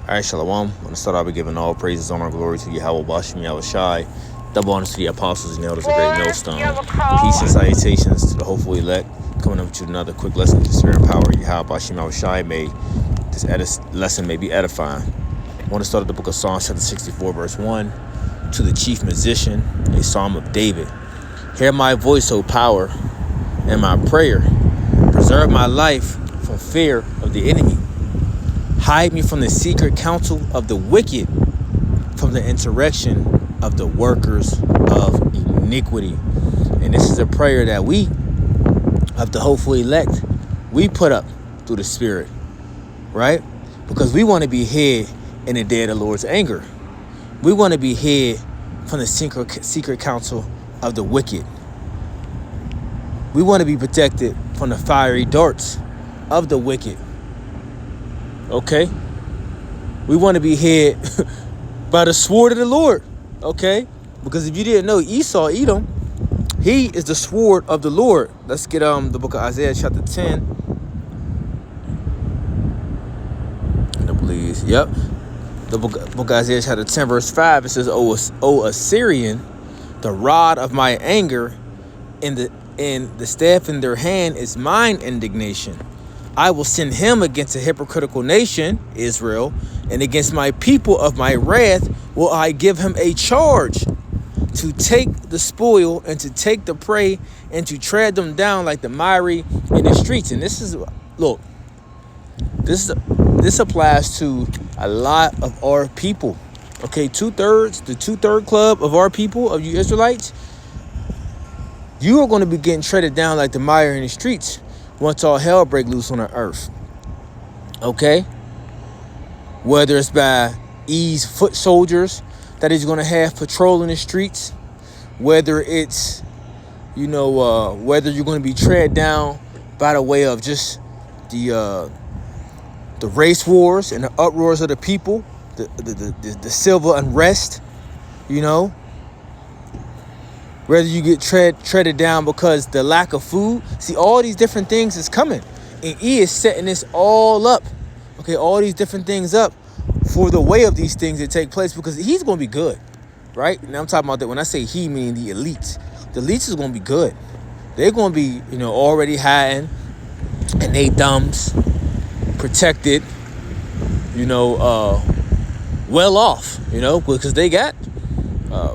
All right, Shalom. I'm going to start out by giving all praises, honor, and glory to Yahweh Bashim Yahweh Shai. Double honors to the apostles and elders, a great millstone. Peace and salutations to the hopeful elect. Coming up to another quick lesson to spirit and power. Yahweh Bashim Yahweh Shai. May this lesson may be edifying. I want to start at the book of Psalms, chapter 64, verse 1. To the chief musician, a psalm of David. Hear my voice, O power, and my prayer. Preserve my life from fear of the enemy. Hide me from the secret counsel of the wicked, from the insurrection of the workers of iniquity. And this is a prayer that we, of the hopeful elect, we put up through the Spirit, right? Because we want to be hid in the day of the Lord's anger. We want to be hid from the secret counsel of the wicked. We want to be protected from the fiery darts of the wicked. Okay? We want to be hid by the sword of the Lord. Okay? Because if you didn't know, Esau, Edom, he is the sword of the Lord. Let's get the book of Isaiah chapter 10. And I believe, yep. The book of Isaiah chapter 10 verse 5. It says, O Assyrian, the rod of my anger and the staff in their hand is mine indignation. I will send him against a hypocritical nation, Israel, and against my people of my wrath will I give him a charge to take the spoil and to take the prey and to tread them down like the miry in the streets. And this is, look, this applies to a lot of our people. Okay, the two-third club of our people, of you Israelites, you are going to be getting treaded down like the mire in the streets once all hell break loose on the earth. Okay? Whether it's by foot soldiers that he's going to have patrolling the streets, whether it's, whether you're going to be tread down by the way of just the race wars and the uproars of the people, the civil unrest, whether you get treaded down because the lack of food. See, all these different things is coming. And he is setting this all up. Okay, all these different things up for the way of these things to take place, because he's going to be good, right? And I'm talking about that when I say he, meaning the elites. The elites is going to be good. They're going to be, already hiding and they dumbs, protected, well off, because they got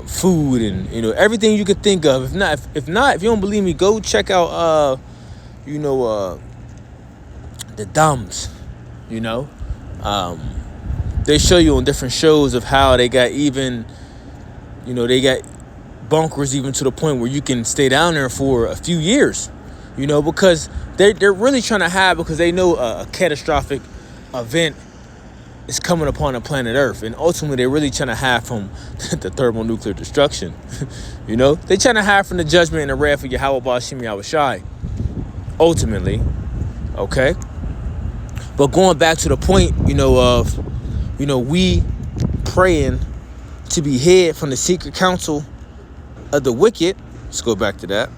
food and everything you could think of. If you don't believe me, go check out the dumbs. They show you on different shows of how they got even, they got bunkers even to the point where you can stay down there for a few years, because they're really trying to hide, because they know a catastrophic event is coming upon the planet Earth, and ultimately they're really trying to hide from the thermonuclear destruction. They're trying to hide from the judgment and the wrath of Yahweh Bashim Yahweh Shai. Ultimately, okay. But going back to the point, we praying to be hid from the secret counsel of the wicked. Let's go back to that.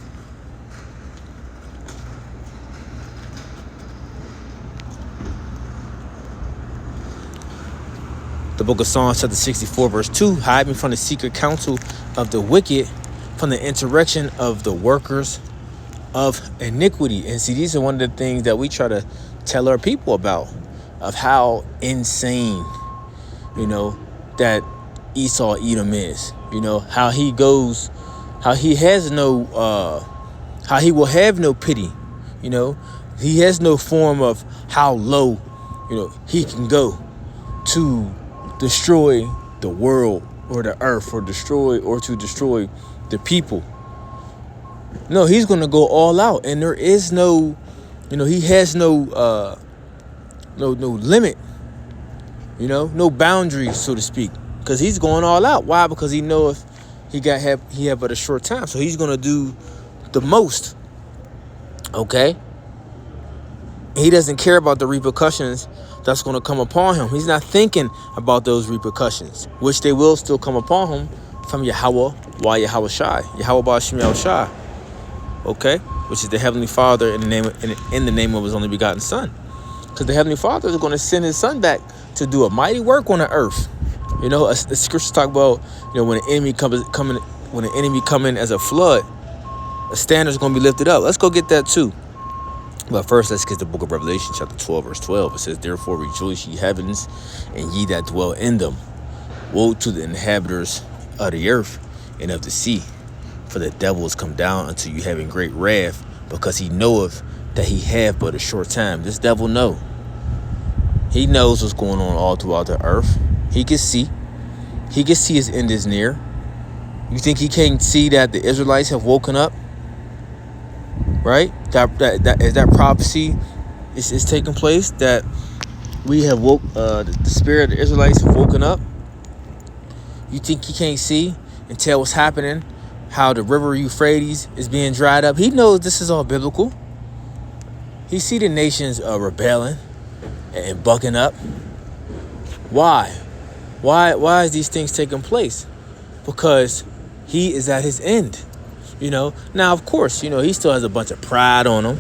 The book of Psalms, chapter 64, verse 2. Hide me from the secret counsel of the wicked, from the insurrection of the workers of iniquity. And see, these are one of the things that we try to tell our people about, of how insane, that Esau Edom is. How he goes, how he has no, how he will have no pity. He has no form of how low, he can go to destroy the world or the earth, or to destroy the people. No, he's going to go all out, and there is no, he has no limit, no boundaries, so to speak, because he's going all out. Why? Because he knows he have but a short time, so he's going to do the most. Okay, he doesn't care about the repercussions that's going to come upon him. He's not thinking about those repercussions, which they will still come upon him from Yahweh Yahweh Shai, Yahweh Bashim Yahweh Shai. Okay, which is the Heavenly Father in the name of His only begotten Son. Because the Heavenly Father is going to send his son back to do a mighty work on the earth. You know, the scriptures talk about, when the enemy come in as a flood, a standard is going to be lifted up. Let's go get that too. But first, let's get the book of Revelation, chapter 12, verse 12. It says, therefore rejoice, ye heavens, and ye that dwell in them. Woe to the inhabitants of the earth and of the sea, for the devil is come down unto you having great wrath, because he knoweth that he have but a short time. This devil know. He knows what's going on all throughout the earth. He can see. He can see his end is near. You think he can't see that the Israelites have woken up? Right? That prophecy is taking place, that we have woke, the spirit of the Israelites have woken up. You think he can't see and tell what's happening, how the river Euphrates is being dried up? He knows this is all biblical. He see the nations rebelling and bucking up. Why? Why is these things taking place? Because he is at his end. Now, of course, he still has a bunch of pride on him,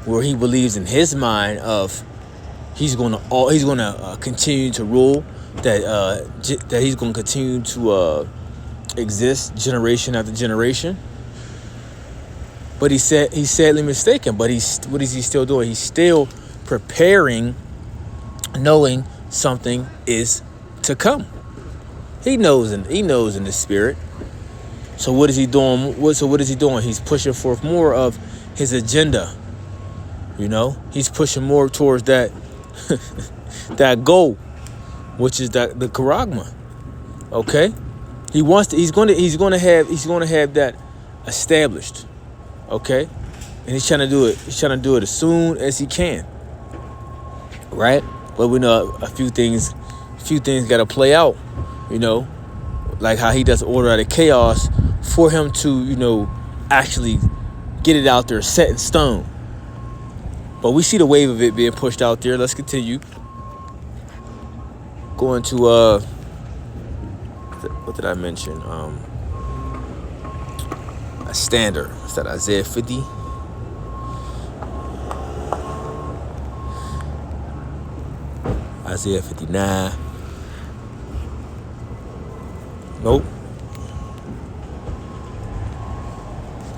where he believes in his mind of he's going to continue to rule, that he's going to continue to exist generation after generation. But he's sadly mistaken. But what is he still doing? He's still preparing, knowing something is to come. He knows in the spirit. So what is he doing? What is he doing? He's pushing forth more of his agenda. He's pushing more towards that that goal, which is the charagma. Okay, he's going to have that established. Okay, and he's trying to do it. He's trying to do it as soon as he can. Right, but we know a few things got to play out. Like how he does order out of chaos for him to, actually get it out there set in stone. But we see the wave of it being pushed out there. Let's continue. Going to, what did I mention? A standard. Is that Isaiah 50? Isaiah 59. Nope.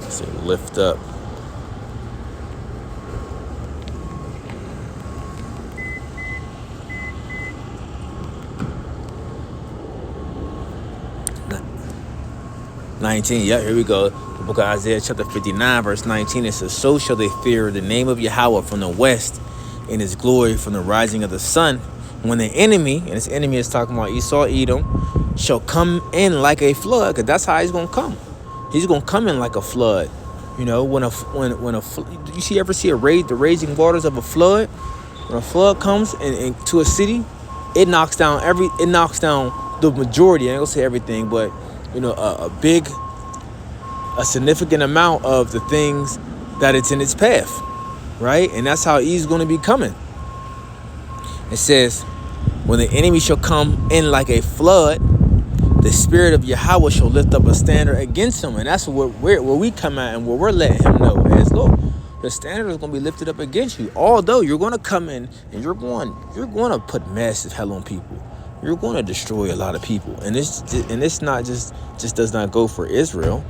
Say lift up. $19. Yeah, here we go. The book of Isaiah, chapter 59, verse 19. It says, so shall they fear the name of Yahweh from the west, and his glory from the rising of the sun. When the enemy, and his enemy is talking about Esau, Edom, shall come in like a flood, because that's how he's going to come. He's going to come in like a flood. When you ever see the raging waters of a flood? When a flood comes into a city, it knocks down the majority. I ain't gonna say everything, but a significant amount of the things that it's in its path, right? And that's how he's going to be coming. It says, when the enemy shall come in like a flood, the spirit of Yahweh shall lift up a standard against him. And that's where we come at, and where we're letting him know as, look, the standard is going to be lifted up against you. Although you're going to come in and you're going to put massive hell on people. You're going to destroy a lot of people. And it's not just does not go for Israel.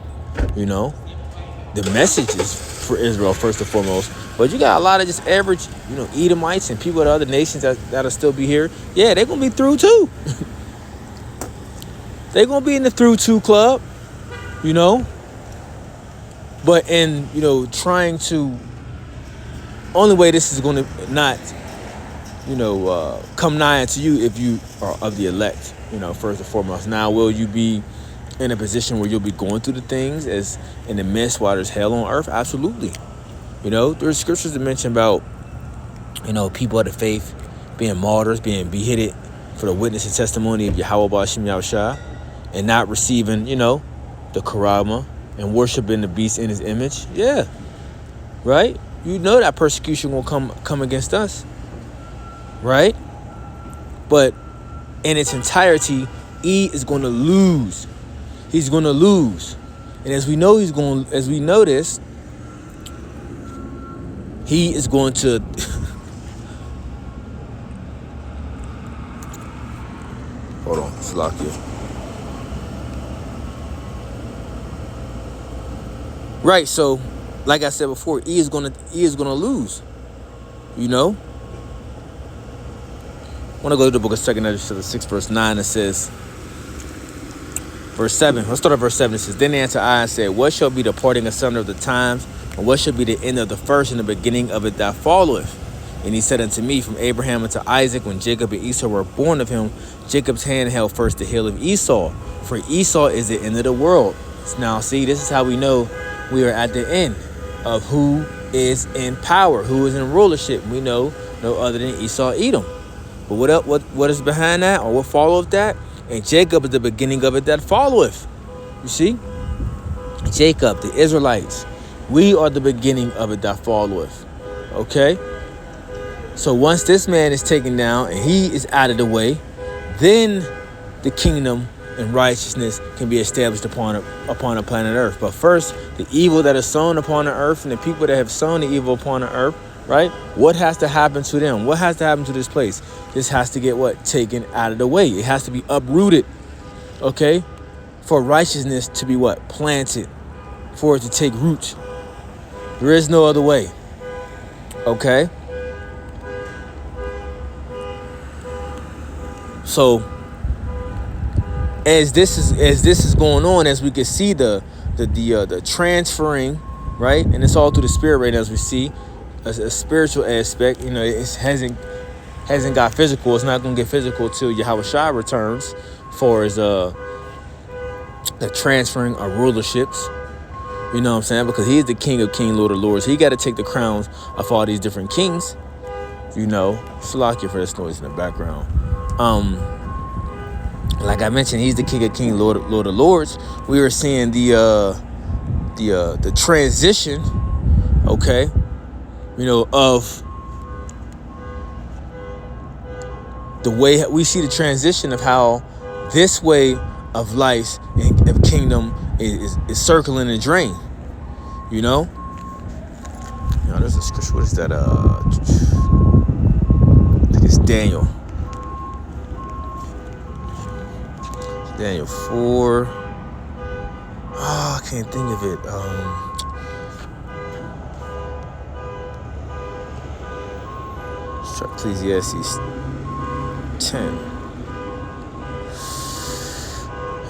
The message is for Israel first and foremost. But you got a lot of just average, Edomites and people of other nations that'll still be here. Yeah, they're going to be through too. They're going to be in the through too club, But in, trying to, only way this is going to not, come nigh unto you if you are of the elect, first and foremost. Now, will you be in a position where you'll be going through the things as in the midst while there's hell on earth? Absolutely. There's scriptures that mention about, people of the faith being martyrs, being beheaded for the witness and testimony of Yahweh Bashim Yahushua, and not receiving, the karama and worshiping the beast in his image. Yeah. Right? That persecution will come against us. Right? But in its entirety, E is going to lose. He's going to lose. And as we know this, he is going to Hold on, Salakia. Right, so like I said before, E is gonna lose. You know? I want to go to the book of 2 Ezra, the 6th verse 9. It says, verse 7. Let's start at verse 7. It says, Then answered I and said, What shall be the parting asunder of the times? And what shall be the end of the first and the beginning of it that followeth? And he said unto me, From Abraham unto Isaac, when Jacob and Esau were born of him, Jacob's hand held first the heel of Esau. For Esau is the end of the world. Now, see, this is how we know we are at the end of who is in power, who is in rulership. We know no other than Esau, Edom. But what is behind that, or what followeth that? And Jacob is the beginning of it that followeth. You see? Jacob, the Israelites, we are the beginning of it that followeth. Okay? So once this man is taken down and he is out of the way, then the kingdom and righteousness can be established upon the planet Earth. But first, the evil that is sown upon the earth and the people that have sown the evil upon the earth, right? What has to happen to them? What has to happen to this place? This has to get what? Taken out of the way. It has to be uprooted, okay? For righteousness to be what? Planted, for it to take root. There is no other way, okay? So, as this is going on, as we can see the transferring, right? And it's all through the spirit right now, as we see a spiritual aspect. You know, it hasn't got physical. It's not going to get physical till Yahweh Shai returns, for as the transferring of rulerships. You know what I'm saying? Because he's the King of Kings, Lord of Lords. He got to take the crowns of all these different kings. You know, Salakia for this noise in the background. Like I mentioned, he's the King of Kings, Lord of Lords. We are seeing the transition, okay, you know, of the way we see the transition of how this way of life and of kingdom is circling and drain. You know, there's a scripture. What is that? I think it's Daniel. Daniel 4. I can't think of it. Ecclesiastes 10.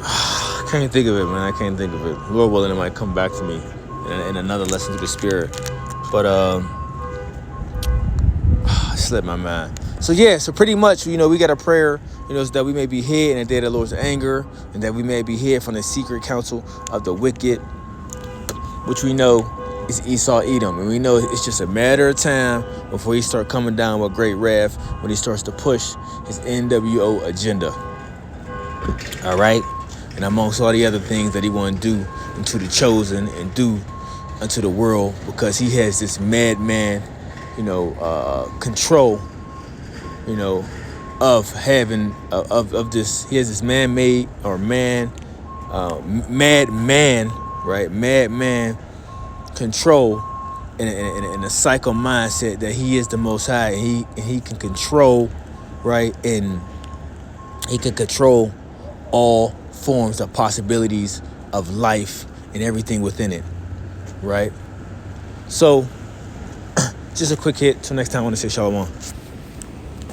I can't think of it, man. I can't think of it. Lord willing, it might come back to me in another lesson through the Spirit. But it slipped my mind. So yeah, so pretty much, you know, we got a prayer, you know, so that we may be hid in the day of the Lord's anger, and that we may be hid from the secret counsel of the wicked, which we know is Esau, Edom. And we know it's just a matter of time before he start coming down with great wrath, when he starts to push his NWO agenda. All right? And amongst all the other things that he want to do unto the chosen and do unto the world, because he has this madman, you know, control, you know, of having of this. He has this man-made or madman, right? Madman control in a psycho mindset that he is the Most High, and he can control, right? And he can control all forms of possibilities of life and everything within it, right? So, just a quick hit. Till next time, I want to say shalom.